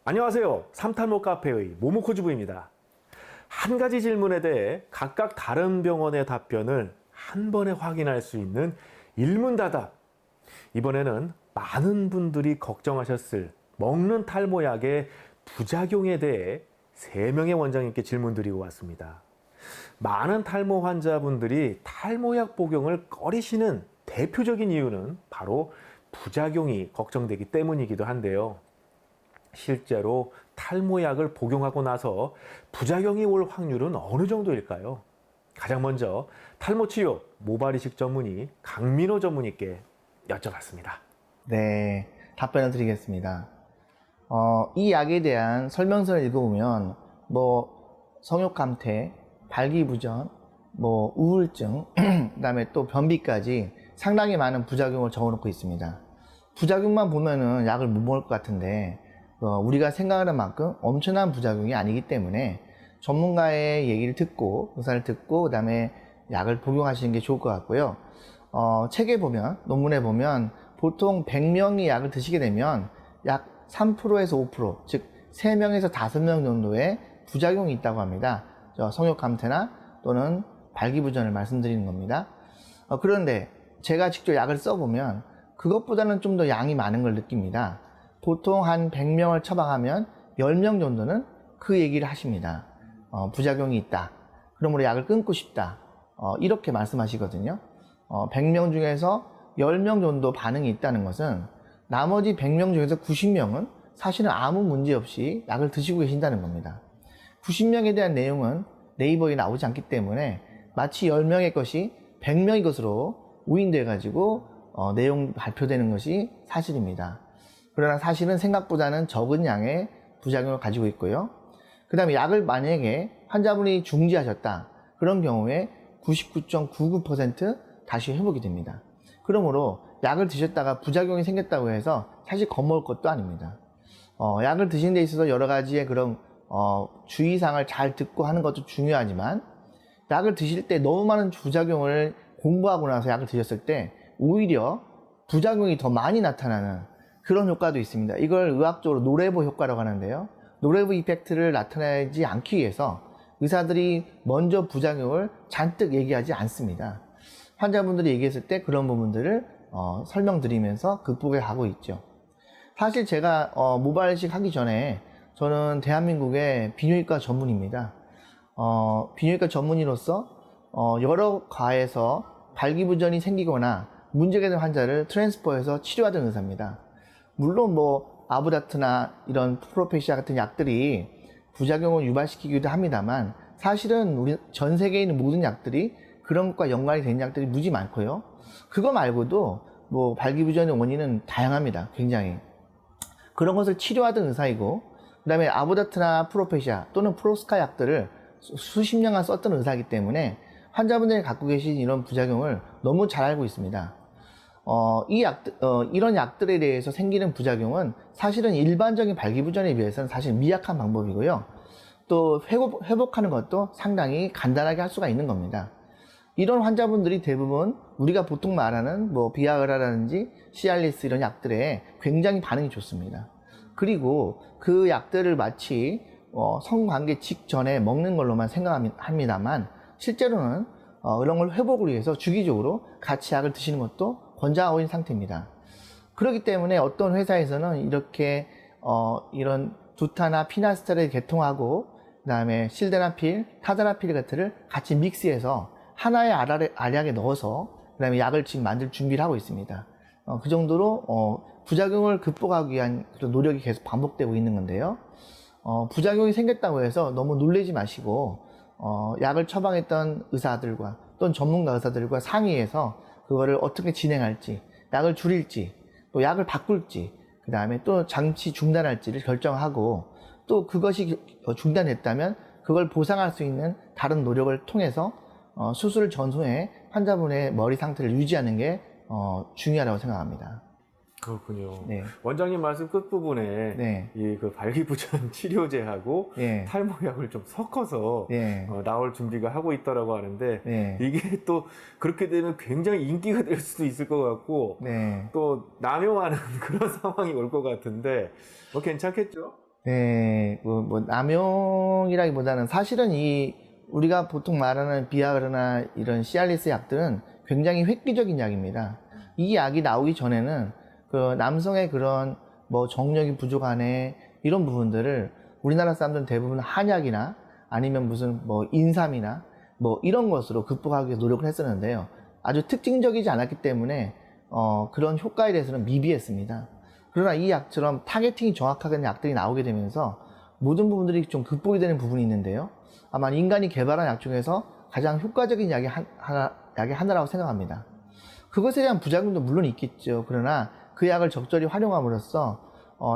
안녕하세요. 삼탈모 카페의 모모코즈부입니다. 한 가지 질문에 대해 각각 다른 병원의 답변을 한 번에 확인할 수 있는 일문다답. 이번에는 많은 분들이 걱정하셨을 먹는 탈모약의 부작용에 대해 3명의 원장님께 질문드리고 왔습니다. 많은 탈모 환자분들이 탈모약 복용을 꺼리시는 대표적인 이유는 바로 부작용이 걱정되기 때문이기도 한데요. 실제로 탈모약을 복용하고 나서 부작용이 올 확률은 어느 정도일까요? 가장 먼저 탈모치료 모발이식 전문의 강민호 전문의께 여쭤봤습니다. 네, 답변을 드리겠습니다. 이 약에 대한 설명서를 읽어보면 성욕감퇴, 발기부전, 우울증, 그다음에 또 변비까지 상당히 많은 부작용을 적어놓고 있습니다. 부작용만 보면은 약을 못 먹을 것 같은데 우리가 생각하는 만큼 엄청난 부작용이 아니기 때문에 전문가의 얘기를 듣고 의사를 듣고 그다음에 약을 복용하시는 게 좋을 것 같고요. 책에 보면 논문에 보면 보통 100명이 약을 드시게 되면 약 3%에서 5%, 즉 3명에서 5명 정도의 부작용이 있다고 합니다. 성욕 감퇴나 또는 발기부전을 말씀드리는 겁니다. 그런데 제가 직접 약을 써보면 그것보다는 좀 더 양이 많은 걸 느낍니다. 보통 한 100명을 처방하면 10명 정도는 그 얘기를 하십니다. 부작용이 있다. 그러므로 약을 끊고 싶다. 이렇게 말씀하시거든요. 100명 중에서 10명 정도 반응이 있다는 것은 나머지 100명 중에서 90명은 사실은 아무 문제 없이 약을 드시고 계신다는 겁니다. 90명에 대한 내용은 네이버에 나오지 않기 때문에 마치 10명의 것이 100명의 것으로 오인돼 가지고 내용 발표되는 것이 사실입니다. 그러나 사실은 생각보다는 적은 양의 부작용을 가지고 있고요. 그 다음에 약을 만약에 환자분이 중지하셨다. 그런 경우에 99.99% 다시 회복이 됩니다. 그러므로 약을 드셨다가 부작용이 생겼다고 해서 사실 겁먹을 것도 아닙니다. 약을 드시는 데 있어서 여러 가지의 그런 주의사항을 잘 듣고 하는 것도 중요하지만 약을 드실 때 너무 많은 부작용을 공부하고 나서 약을 드셨을 때 오히려 부작용이 더 많이 나타나는 그런 효과도 있습니다. 이걸 의학적으로 노레보 효과라고 하는데요. 노레보 이펙트를 나타내지 않기 위해서 의사들이 먼저 부작용을 잔뜩 얘기하지 않습니다. 환자분들이 얘기했을 때 그런 부분들을 설명드리면서 극복해 가고 있죠. 사실 제가 모발이식 하기 전에 저는 대한민국의 비뇨기과 전문의입니다. 비뇨기과 전문의로서 여러 과에서 발기부전이 생기거나 문제가 된 환자를 트랜스퍼해서 치료하던 의사입니다. 물론 아부다트나 이런 프로페시아 같은 약들이 부작용을 유발시키기도 합니다만 사실은 우리 전 세계에 있는 모든 약들이 그런 것과 연관이 된 약들이 무지 많고요. 그거 말고도 발기부전의 원인은 다양합니다. 굉장히. 그런 것을 치료하던 의사이고 그 다음에 아부다트나 프로페시아 또는 프로스카 약들을 수십 년간 썼던 의사이기 때문에 환자분들이 갖고 계신 이런 부작용을 너무 잘 알고 있습니다. 이런 약들에 대해서 생기는 부작용은 사실은 일반적인 발기부전에 비해서는 사실 미약한 방법이고요. 또 회복하는 것도 상당히 간단하게 할 수가 있는 겁니다. 이런 환자분들이 대부분 우리가 보통 말하는 비아그라라든지 시알리스 이런 약들에 굉장히 반응이 좋습니다. 그리고 그 약들을 마치 성관계 직전에 먹는 걸로만 생각합니다만 실제로는 이런 걸 회복을 위해서 주기적으로 같이 약을 드시는 것도 권장하고 있는 상태입니다. 그렇기 때문에 어떤 회사에서는 이렇게 이런 두타나 피나스타를 개통하고 그 다음에 실데나필, 타다나필 같은를 같이 믹스해서 하나의 알약에 넣어서 그 다음에 약을 지금 만들 준비를 하고 있습니다. 그 정도로 부작용을 극복하기 위한 그런 노력이 계속 반복되고 있는 건데요. 부작용이 생겼다고 해서 너무 놀라지 마시고 약을 처방했던 의사들과 또는 전문가 의사들과 상의해서 그거를 어떻게 진행할지, 약을 줄일지, 또 약을 바꿀지, 그 다음에 또 장치 중단할지를 결정하고 또 그것이 중단됐다면 그걸 보상할 수 있는 다른 노력을 통해서 수술 전후에 환자분의 머리 상태를 유지하는 게 중요하다고 생각합니다. 그렇군요. 네. 원장님 말씀 끝부분에 네. 이 발기부전 치료제하고 네. 탈모약을 좀 섞어서 네. 나올 준비가 하고 있다라고 하는데 네. 이게 또 그렇게 되면 굉장히 인기가 될 수도 있을 것 같고 네. 또 남용하는 그런 상황이 올 것 같은데 괜찮겠죠? 네, 뭐 남용이라기보다는 사실은 이 우리가 보통 말하는 비아그라나 이런 시알리스 약들은 굉장히 획기적인 약입니다. 이 약이 나오기 전에는 그 남성의 그런 뭐 정력이 부족하네 이런 부분들을 우리나라 사람들은 대부분 한약이나 아니면 무슨 뭐 인삼이나 뭐 이런 것으로 극복하기 위해 노력을 했었는데요. 아주 특징적이지 않았기 때문에 그런 효과에 대해서는 미비했습니다. 그러나 이 약처럼 타겟팅이 정확하게 약들이 나오게 되면서 모든 부분들이 좀 극복이 되는 부분이 있는데요. 아마 인간이 개발한 약 중에서 가장 효과적인 약이 하나라고 생각합니다. 그것에 대한 부작용도 물론 있겠죠. 그러나 그 약을 적절히 활용함으로써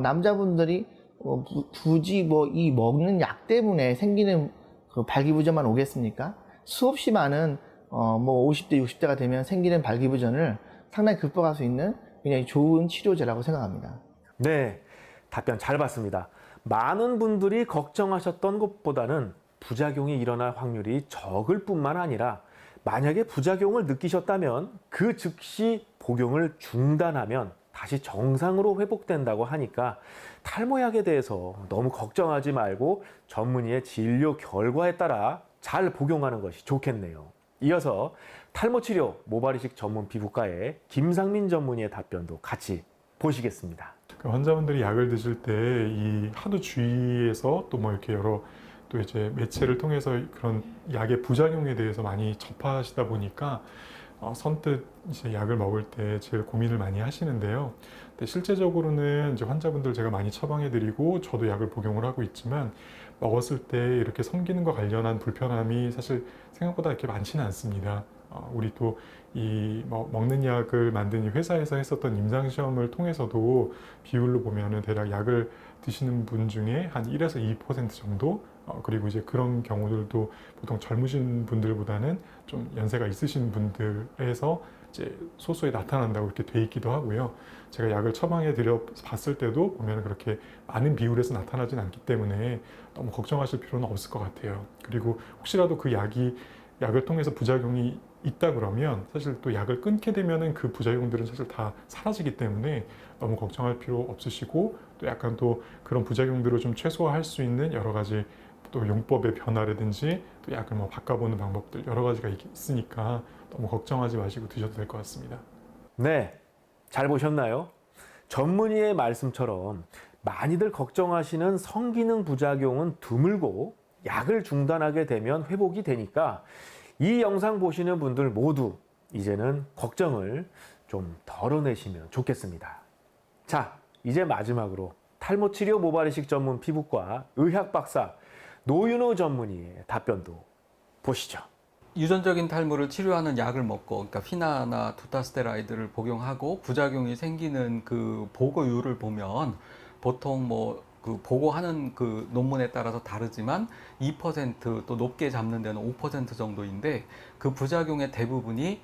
남자분들이 굳이 뭐 이 먹는 약 때문에 생기는 그 발기부전만 오겠습니까? 수없이 많은 뭐 50대, 60대가 되면 생기는 발기부전을 상당히 극복할 수 있는 굉장히 좋은 치료제라고 생각합니다. 네, 답변 잘 봤습니다. 많은 분들이 걱정하셨던 것보다는 부작용이 일어날 확률이 적을 뿐만 아니라 만약에 부작용을 느끼셨다면 그 즉시 복용을 중단하면 다시 정상으로 회복된다고 하니까 탈모약에 대해서 너무 걱정하지 말고 전문의의 진료 결과에 따라 잘 복용하는 것이 좋겠네요. 이어서 탈모 치료 모발이식 전문 피부과의 김상민 전문의의 답변도 같이 보시겠습니다. 그 환자분들이 약을 드실 때 이 하도 주위에서 또 뭐 이렇게 여러 또 이제 매체를 통해서 그런 약의 부작용에 대해서 많이 접하시다 보니까 선뜻 이제 약을 먹을 때 제일 고민을 많이 하시는데요. 근데 실제적으로는 이제 환자분들 제가 많이 처방해드리고 저도 약을 복용을 하고 있지만 먹었을 때 이렇게 성기능과 관련한 불편함이 사실 생각보다 이렇게 많지는 않습니다. 우리 또 이 먹는 약을 만든 이 회사에서 했었던 임상시험을 통해서도 비율로 보면은 대략 약을 드시는 분 중에 한 1에서 2% 정도 그리고 이제 그런 경우들도 보통 젊으신 분들보다는 좀 연세가 있으신 분들에서 이제 소수에 나타난다고 이렇게 돼 있기도 하고요. 제가 약을 처방해 드려 봤을 때도 보면 그렇게 많은 비율에서 나타나진 않기 때문에 너무 걱정하실 필요는 없을 것 같아요. 그리고 혹시라도 그 약을 통해서 부작용이 있다 그러면 사실 또 약을 끊게 되면은 그 부작용들은 사실 다 사라지기 때문에 너무 걱정할 필요 없으시고 또 약간 또 그런 부작용들을 좀 최소화할 수 있는 여러 가지 또 용법의 변화라든지 또 약을 뭐 바꿔보는 방법들 여러 가지가 있으니까 너무 걱정하지 마시고 드셔도 될 것 같습니다. 네, 잘 보셨나요? 전문의의 말씀처럼 많이들 걱정하시는 성기능 부작용은 드물고 약을 중단하게 되면 회복이 되니까 이 영상 보시는 분들 모두 이제는 걱정을 좀 덜어내시면 좋겠습니다. 자, 이제 마지막으로 탈모 치료 모발이식 전문 피부과 의학 박사 노윤호 전문의의 답변도 보시죠. 유전적인 탈모를 치료하는 약을 먹고, 그러니까 피나나 두타스테라이드를 복용하고 부작용이 생기는 그 보고율을 보면 보통 뭐 그 보고하는 그 논문에 따라서 다르지만 2%또 높게 잡는 데는 5% 정도인데 그 부작용의 대부분이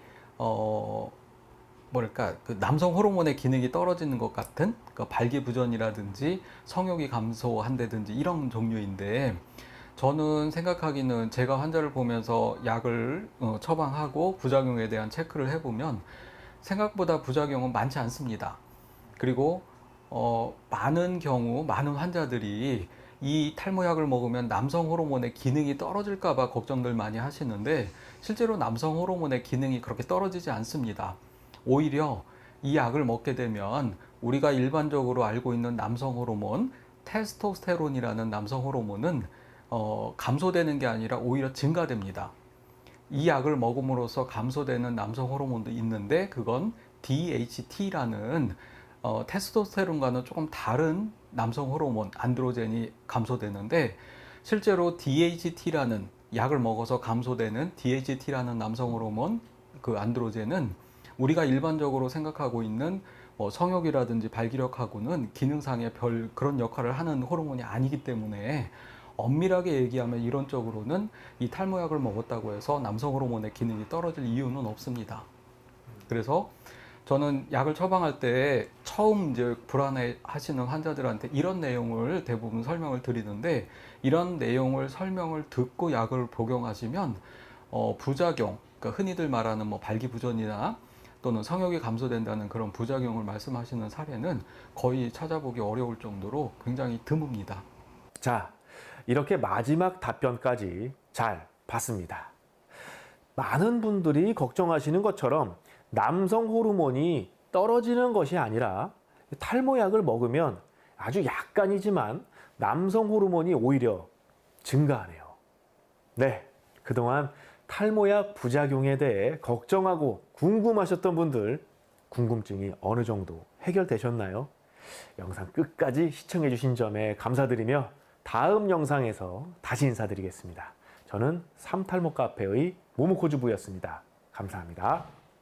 뭐랄까 그 남성 호르몬의 기능이 떨어지는 것 같은 그 발기부전이라든지 성욕이 감소한다든지 이런 종류인데 저는 생각하기는 제가 환자를 보면서 약을 처방하고 부작용에 대한 체크를 해보면 생각보다 부작용은 많지 않습니다. 그리고 많은 경우 많은 환자들이 이 탈모약을 먹으면 남성 호르몬의 기능이 떨어질까 봐 걱정들 많이 하시는데 실제로 남성 호르몬의 기능이 그렇게 떨어지지 않습니다. 오히려 이 약을 먹게 되면 우리가 일반적으로 알고 있는 남성 호르몬 테스토스테론이라는 남성 호르몬은 감소되는 게 아니라 오히려 증가됩니다. 이 약을 먹음으로써 감소되는 남성 호르몬도 있는데 그건 DHT라는 테스토스테론과는 조금 다른 남성 호르몬 안드로젠이 감소되는데 실제로 DHT라는 약을 먹어서 감소되는 DHT라는 남성 호르몬 그 안드로젠은 우리가 일반적으로 생각하고 있는 성욕이라든지 발기력하고는 기능상의 별 그런 역할을 하는 호르몬이 아니기 때문에 엄밀하게 얘기하면 이론적으로는 이 탈모약을 먹었다고 해서 남성 호르몬의 기능이 떨어질 이유는 없습니다. 그래서 저는 약을 처방할 때 처음 이제 불안해 하시는 환자들한테 이런 내용을 대부분 설명을 드리는데 이런 내용을 설명을 듣고 약을 복용하시면 부작용, 그러니까 흔히들 말하는 뭐 발기부전이나 또는 성욕이 감소된다는 그런 부작용을 말씀하시는 사례는 거의 찾아보기 어려울 정도로 굉장히 드뭅니다. 자, 이렇게 마지막 답변까지 잘 봤습니다. 많은 분들이 걱정하시는 것처럼 남성 호르몬이 떨어지는 것이 아니라 탈모약을 먹으면 아주 약간이지만 남성 호르몬이 오히려 증가하네요. 네, 그동안 탈모약 부작용에 대해 걱정하고 궁금하셨던 분들 궁금증이 어느 정도 해결되셨나요? 영상 끝까지 시청해 주신 점에 감사드리며 다음 영상에서 다시 인사드리겠습니다. 저는 삼탈모 카페의 모모코즈부였습니다. 감사합니다.